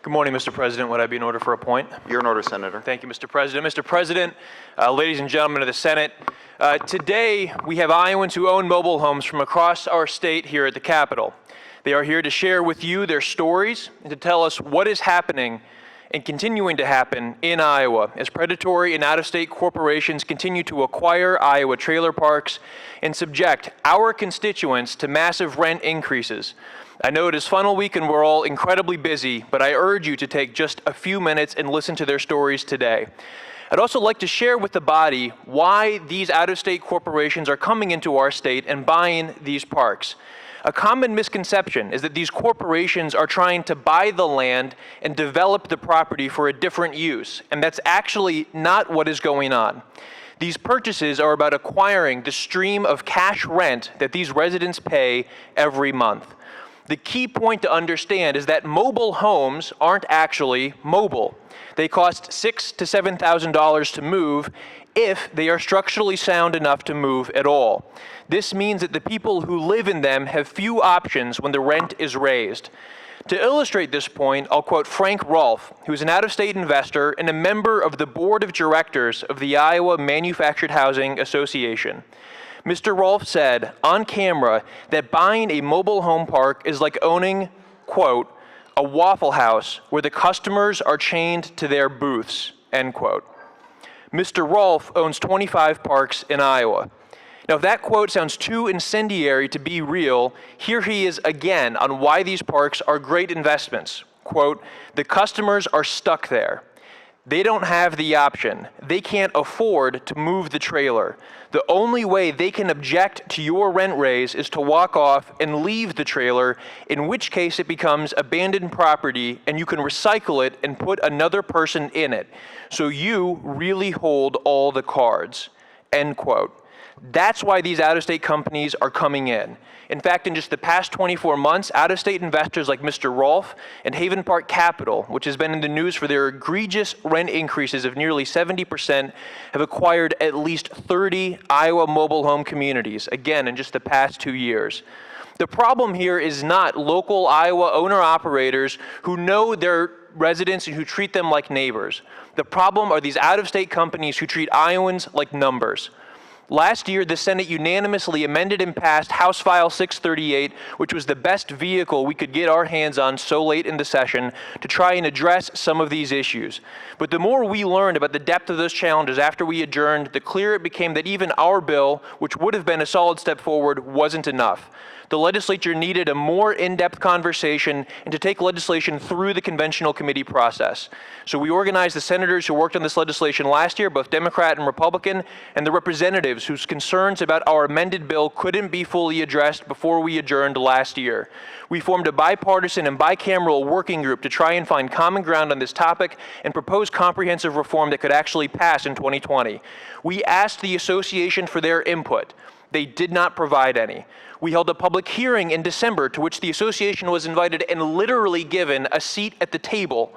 Good morning, Mr. President. Would I be in order for a point? You're in order, Senator. Thank you, Mr. President. Mr. President, ladies and gentlemen of the Senate, today we have Iowans who own mobile homes from across our state here at the Capitol. They are here to share with you their stories and to tell us what is happening and continuing to happen in Iowa as predatory and out-of-state corporations continue to acquire Iowa trailer parks and subject our constituents to massive rent increases. I know it is funnel week and we're all incredibly busy, but I urge you to take just a few minutes and listen to their stories today. I'd also like to share with the body why these out-of-state corporations are coming into our state and buying these parks. A common misconception is that these corporations are trying to buy the land and develop the property for a different use, and that's actually not what is going on. These purchases are about acquiring the stream of cash rent that these residents pay every month. The key point to understand is that mobile homes aren't actually mobile. They cost $6,000 to $7,000 to move if they are structurally sound enough to move at all. This means that the people who live in them have few options when the rent is raised. To illustrate this point, I'll quote Frank Rolfe, who is an out-of-state investor and a member of the board of directors of the Iowa Manufactured Housing Association. Mr. Rolfe said on camera that buying a mobile home park is like owning, quote, a Waffle House where the customers are chained to their booths, end quote. Mr. Rolfe owns 25 parks in Iowa. Now, if that quote sounds too incendiary to be real, here he is again on why these parks are great investments. Quote, the customers are stuck there. They don't have the option. They can't afford to move the trailer. The only way they can object to your rent raise is to walk off and leave the trailer, in which case it becomes abandoned property and you can recycle it and put another person in it. So you really hold all the cards, end quote. That's why these out-of-state companies are coming in. In fact, in just the past 24 months, out-of-state investors like Mr. Rolfe and Haven Park Capital, which has been in the news for their egregious rent increases of nearly 70%, have acquired at least 30 Iowa mobile home communities, again, in just the past 2 years. The problem here is not local Iowa owner-operators who know their residents and who treat them like neighbors. The problem are these out-of-state companies who treat Iowans like numbers. Last year, the Senate unanimously amended and passed House File 638, which was the best vehicle we could get our hands on so late in the session to try and address some of these issues. But the more we learned about the depth of those challenges after we adjourned, the clearer it became that even our bill, which would have been a solid step forward, wasn't enough. The legislature needed a more in-depth conversation and to take legislation through the conventional committee process. So we organized the senators who worked on this legislation last year, both Democrat and Republican, and the representatives whose concerns about our amended bill couldn't be fully addressed before we adjourned last year. We formed a bipartisan and bicameral working group to try and find common ground on this topic and propose comprehensive reform that could actually pass in 2020. We asked the association for their input. They did not provide any. We held a public hearing in December to which the association was invited and literally given a seat at the table.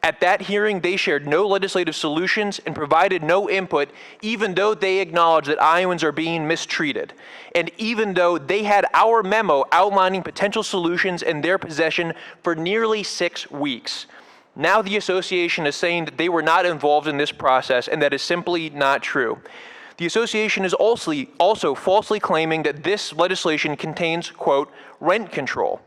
At that hearing, they shared no legislative solutions and provided no input, even though they acknowledged that Iowans are being mistreated. And even though they had our memo outlining potential solutions in their possession for nearly 6 weeks. Now the association is saying that they were not involved in this process, and that is simply not true. The association is also falsely claiming that this legislation contains, quote, rent control.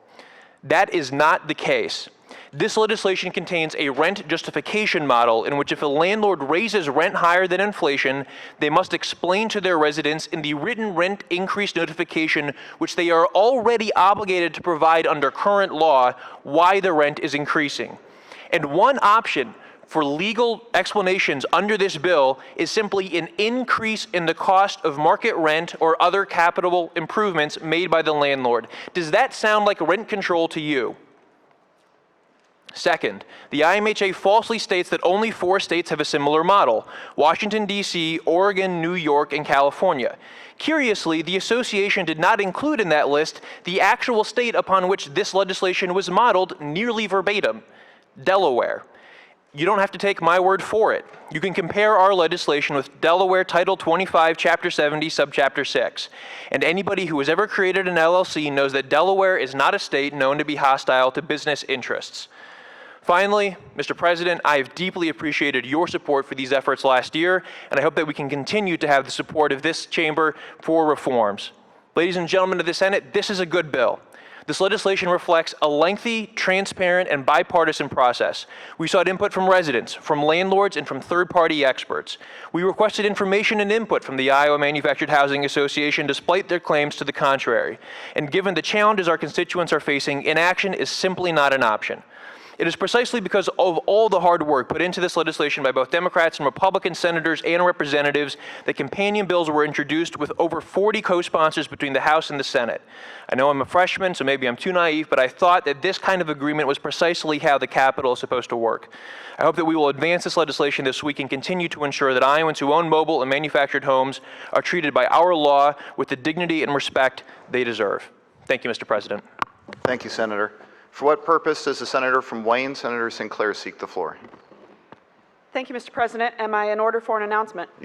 That is not the case. This legislation contains a rent justification model in which if a landlord raises rent higher than inflation, they must explain to their residents in the written rent increase notification, which they are already obligated to provide under current law, why the rent is increasing. And one option for legal explanations under this bill is simply an increase in the cost of market rent or other capital improvements made by the landlord. Does that sound like rent control to you? Second, the IMHA falsely states that only 4 states have a similar model: Washington, D.C., Oregon, New York, and California. Curiously, the association did not include in that list the actual state upon which this legislation was modeled nearly verbatim: Delaware. You don't have to take my word for it. You can compare our legislation with Delaware Title 25, Chapter 70, Subchapter 6. And anybody who has ever created an LLC knows that Delaware is not a state known to be hostile to business interests. Finally, Mr. President, I have deeply appreciated your support for these efforts last year, and I hope that we can continue to have the support of this chamber for reforms. Ladies and gentlemen of the Senate, this is a good bill. This legislation reflects a lengthy, transparent, and bipartisan process. We sought input from residents, from landlords, and from third-party experts. We requested information and input from the Iowa Manufactured Housing Association despite their claims to the contrary. And given the challenges our constituents are facing, inaction is simply not an option. It is precisely because of all the hard work put into this legislation by both Democrats and Republican senators and representatives that companion bills were introduced with over 40 co-sponsors between the House and the Senate. I know I'm a freshman, so maybe I'm too naive, but I thought that this kind of agreement was precisely how the Capitol is supposed to work. I hope that we will advance this legislation this week and continue to ensure that Iowans who own mobile and manufactured homes are treated by our law with the dignity and respect they deserve. Thank you, Mr. President. Thank you, Senator. For what purpose does the senator from Wayne, Senator Sinclair, seek the floor? Thank you, Mr. President. Am I in order for an announcement?